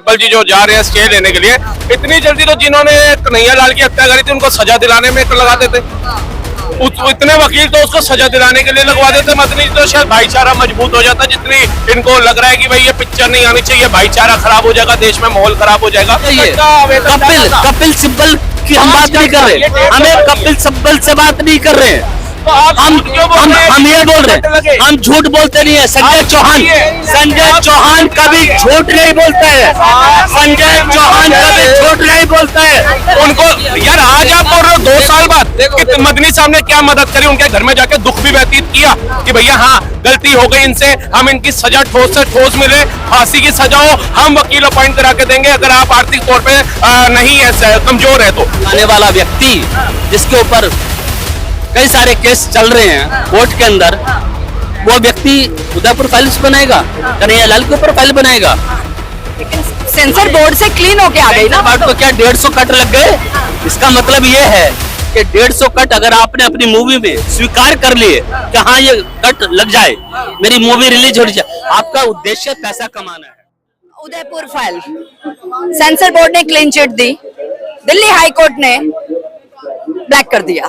सिब्बल जी जो जा रहे हैं स्टे लेने के लिए, इतनी जल्दी तो जिन्होंने कन्हैया लाल की हत्या करी थी उनको सजा दिलाने में लगा देते। इतने वकील तो उसको सजा दिलाने के लिए लगवा देते, मदनी तो शायद भाईचारा मजबूत हो जाता। जितनी इनको लग रहा है कि भाई ये पिक्चर नहीं आनी चाहिए, भाईचारा खराब हो जाएगा, देश में माहौल खराब हो जाएगा। कपिल सिब्बल की हम बात नहीं कर रहे, हमें कपिल सिब्बल से बात नहीं कर रहे हैं। हम ये बोल रहे हैं, हम झूठ बोलते नहीं है। संजय चौहान कभी झूठ नहीं बोलता है। संजय चौहान कभी झूठ नहीं बोलता है। उनको यार आज आप बोल रहे हो 2 साल बाद कि मदनी साहब ने क्या मदद करी, उनके घर में जाके दुख भी व्यतीत किया कि भैया हाँ गलती हो गई इनसे, हम इनकी सजा ठोस से ठोस मिले, फांसी की सजा हो, हम वकील अपॉइंट करा के देंगे अगर आप आर्थिक तौर पे नहीं है कमजोर है तो। आने वाला व्यक्ति जिसके ऊपर कई सारे केस चल रहे हैं कोर्ट के अंदर, वो व्यक्ति उदयपुर फाइल्स बनाएगा, कन्हैया लाल के ऊपर फाइल बनाएगा। लेकिन सेंसर बोर्ड से क्लीन होके आ गई ना बात। तो क्या 150 कट लग गए? इसका मतलब ये है कि 150 कट अगर आपने अपनी मूवी में स्वीकार कर लिए कि हाँ ये कट लग जाए, मेरी मूवी रिलीज हो जाए, आपका उद्देश्य पैसा कमाना है। उदयपुर फाइल सेंसर बोर्ड ने क्लीन चिट दी, दिल्ली हाई कोर्ट ने ब्लैक कर दिया,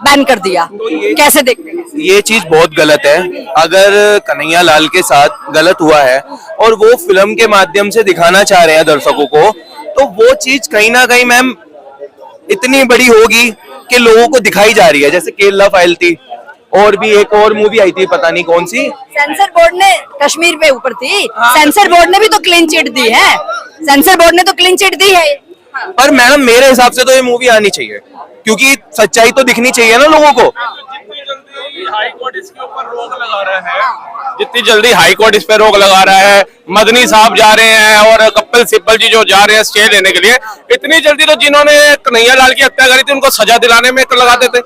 बैन कर दिया। कैसे देखते हैं? ये चीज बहुत गलत है। अगर कन्हैया लाल के साथ गलत हुआ है और वो फिल्म के माध्यम से दिखाना चाह रहे हैं दर्शकों को, तो वो चीज कहीं ना कहीं मैम इतनी बड़ी होगी कि लोगों को दिखाई जा रही है। जैसे केरला फाइल थी, और भी एक और मूवी आई थी पता नहीं कौन सी, सेंसर बोर्ड ने कश्मीर पे ऊपर थी। सेंसर बोर्ड ने भी तो क्लीन चिट दी है। सेंसर बोर्ड ने तो क्लीन चिट दी है। पर मैडम मेरे हिसाब से तो ये मूवी आनी चाहिए, क्योंकि सच्चाई तो दिखनी चाहिए ना लोगों को। हाई कोर्ट इसके ऊपर रोक लगा रहा है, जितनी जल्दी हाई कोर्ट इस पे रोक लगा रहा है, मदनी साहब जा रहे हैं और कपिल सिब्बल जी जो जा रहे हैं स्टे लेने के लिए, इतनी जल्दी तो जिन्होंने कन्हैया लाल की हत्या करी थी उनको सजा दिलाने में लगा देते।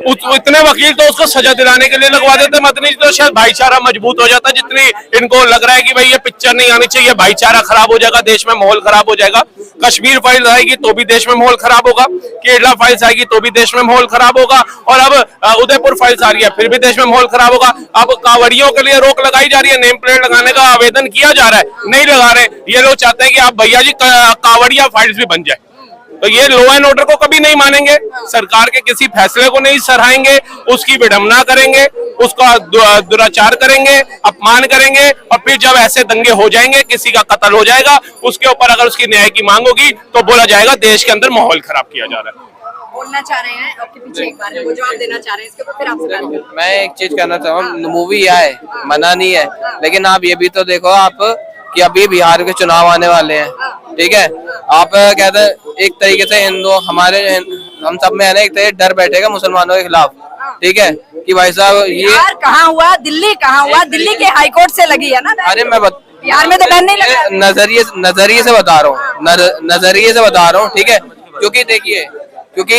इतने वकील तो उसको सजा दिलाने के लिए लगवा देते, मदनी तो शायद भाईचारा मजबूत हो जाता। जितनी इनको लग रहा है कि भाई ये पिक्चर नहीं आनी चाहिए, भाईचारा खराब हो जाएगा, देश में माहौल खराब हो जाएगा। कश्मीर फाइल आएगी तो भी देश में माहौल खराब होगा, केरला फाइल्स आएगी तो भी देश में माहौल खराब होगा, और अब उदयपुर फाइल्स आ रही है फिर भी देश में माहौल खराब होगा। अब कांवड़ियों के लिए रोक लगाई जा रही है, नेम प्लेट लगाने का आवेदन किया जा रहा है, नहीं लगा रहे। ये लोग चाहते हैं कि आप भैया जी कांवड़िया फाइल्स भी बन जाए। तो ये लॉ एंड ऑर्डर को कभी नहीं मानेंगे, सरकार के किसी फैसले को नहीं सराहेंगे, उसकी विडंबना करेंगे, उसका दुराचार करेंगे, अपमान करेंगे, और फिर जब ऐसे दंगे हो जाएंगे, किसी का कत्ल हो जाएगा, उसके ऊपर अगर उसकी न्याय की मांग होगी तो बोला जाएगा देश के अंदर माहौल खराब किया जा रहा है। बोलना चाह रहे हैं आपके पीछे एक बार वो जवाब देना चाह रहे हैं, इसके ऊपर फिर आपसे बात करेंगे। मैं एक चीज कहना चाहूँ, मूवी आए मना नहीं है, लेकिन आप ये भी तो देखो आप कि अभी बिहार के चुनाव आने वाले हैं, ठीक है। आप कहते हैं एक तरीके से हिंदू हमारे हम सब में है ना, एक तरीके डर बैठेगा मुसलमानों के खिलाफ, ठीक है, कि भाई साहब ये कहाँ हुआ, दिल्ली कहाँ हुआ, दिल्ली के हाई कोर्ट से लगी है ना। अरे बिहार में तो बैन नहीं लगा। नजरिए से बता रहा हूँ, नजरिए से बता रहा हूँ, ठीक है। क्योंकि देखिए, क्योंकि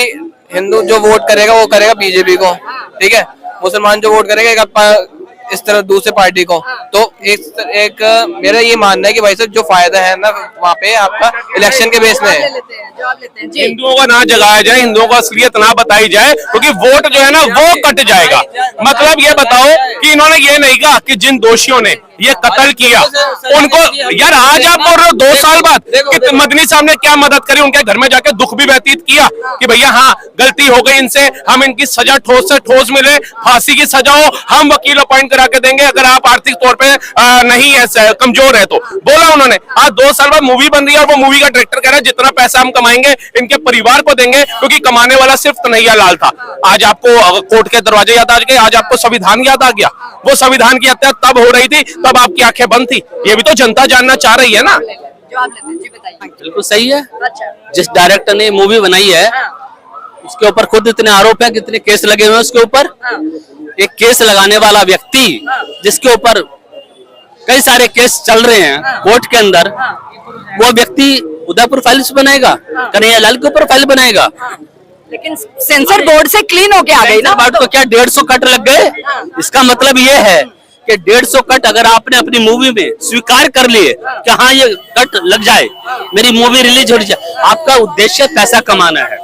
हिंदू जो वोट करेगा वो करेगा बीजेपी को, ठीक है। मुसलमान जो वोट करेगा इस तरह दूसरे पार्टी को। तो एक मेरा ये मानना है कि भाई साहब जो फायदा है ना वहाँ पे आपका इलेक्शन के बेस में है। हिंदुओं को ना जगाया जाए, हिंदुओं को असलियत ना बताई जाए, क्योंकि वोट जो है ना वो कट जाएगा। मतलब ये बताओ कि इन्होंने ये नहीं कहा कि जिन दोषियों ने ये कत्ल किया उनको, यार आज आप बोल रहे हो 2 साल बाद कि मदनी साहब ने क्या मदद करी, उनके घर में जाके दुख भी व्यतीत किया कि भैया हाँ गलती हो गई इनसे, हम इनकी सजा ठोस से ठोस मिले, फांसी की सजा हो, हम वकील अपॉइंट करा के देंगे अगर आप आर्थिक तौर पे नहीं है कमजोर है तो। बोला उन्होंने। आज 2 साल बाद मूवी बन रही है और वो मूवी का डायरेक्टर कह रहा है जितना पैसा हम कमाएंगे इनके परिवार को देंगे, क्योंकि कमाने वाला सिर्फ कन्हैया लाल था। आज आपको कोर्ट के दरवाजे याद आ गए, आज आपको संविधान याद आ गया। वो संविधान की हत्या तब हो रही थी, तब आपकी आंखें बंद थी। ये भी तो जनता जानना चाह रही है ना। बिल्कुल सही है। जिस डायरेक्टर ने मूवी बनाई है उसके ऊपर खुद इतने आरोप है, कितने केस लगे हुए हैं उसके ऊपर। एक केस लगाने वाला व्यक्ति जिसके ऊपर कई सारे केस चल रहे हैं कोर्ट के अंदर, वो व्यक्ति उदयपुर फाइल्स बनाएगा, कन्हैया लाल के ऊपर फाइल बनाएगा। लेकिन सेंसर बोर्ड से क्लीन होके आ गई ना। बात। तो क्या 150 कट लग गए? इसका मतलब ये है कि 150 कट अगर आपने अपनी मूवी में स्वीकार कर लिए कि हाँ ये कट लग जाए, मेरी मूवी रिलीज हो जाए, आपका उद्देश्य पैसा कमाना है।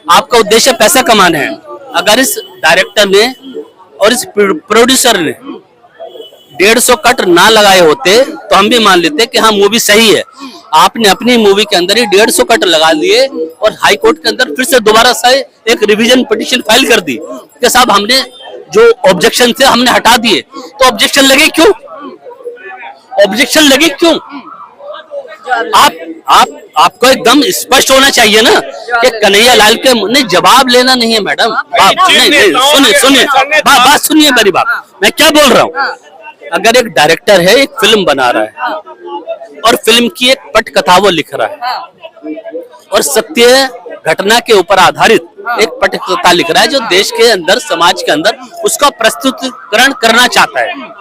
आपका उद्देश्य पैसा कमाना है। अगर इस डायरेक्टर ने और इस प्रोड्यूसर ने 150 कट ना लगाए होते तो हम भी मान लेते कि हाँ मूवी सही है। आपने अपनी मूवी के अंदर ही 150 कट लगा दिए और हाई कोर्ट के अंदर फिर से दोबारा से एक रिवीजन पिटीशन फाइल कर दी कि साहब हमने जो ऑब्जेक्शन थे हमने हटा दिए। तो ऑब्जेक्शन लगे क्यों? ऑब्जेक्शन लगे क्यों? आपको एकदम स्पष्ट होना चाहिए ना कि कन्हैया लाल के नहीं, जवाब लेना नहीं है मैडम। सुनिए बात सुनिए मेरी बात, मैं क्या बोल रहा हूँ। अगर एक डायरेक्टर है, एक फिल्म बना रहा है और फिल्म की एक पटकथा वो लिख रहा है और सत्य घटना के ऊपर आधारित एक पटकथा लिख रहा है जो देश के अंदर, समाज के अंदर उसका प्रस्तुतिकरण करना चाहता है।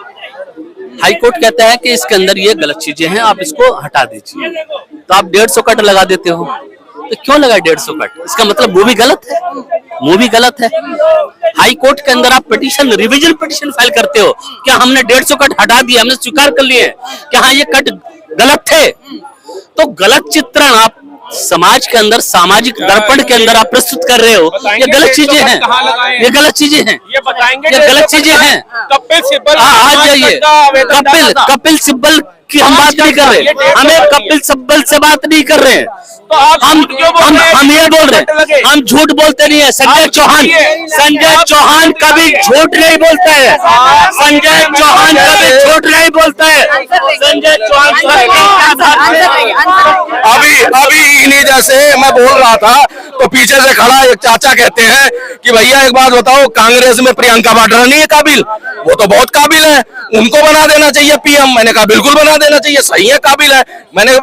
हाई कोर्ट कहता है कि इसके अंदर ये गलत चीजें हैं, आप इसको हटा दीजिए। तो आप 150 कट लगा देते हो। तो क्यों लगा 150 कट? इसका मतलब मूवी गलत है, मूवी गलत है। हाई कोर्ट के अंदर आप पिटीशन, रिवीजन पिटीशन फाइल करते हो, क्या हमने 150 कट हटा दिया, हमने स्वीकार कर लिए कि हाँ ये कट गलत थे। तो गलत चित्रण आप समाज के अंदर, सामाजिक दर्पण के अंदर आप प्रस्तुत कर रहे हो, ये गलत चीजें हैं, ये गलत चीजें हैं, ये बताएंगे, ये गलत चीजें हैं। कपिल सिब्बल आ जाइए, कपिल सिब्बल की हम बात नहीं कर रहे, हमें कपिल सिब्बल से बात नहीं कर रहे हैं। तो आप हम ये बोल रहे हैं, हम झूठ बोलते नहीं है। संजय चौहान कभी झूठ नहीं बोलता है, संजय चौहान कभी झूठ नहीं बोलता है। संजय चौहान अभी इन्हीं जैसे मैं बोल रहा था तो पीछे से खड़ा एक चाचा कहते हैं कि भैया एक बात बताओ, कांग्रेस में प्रियंका वाड्रा नहीं है काबिल? वो तो बहुत काबिल है, उनको बना देना चाहिए पीएम। मैंने कहा बिल्कुल बना देना चाहिए, सही है, काबिल है। मैंने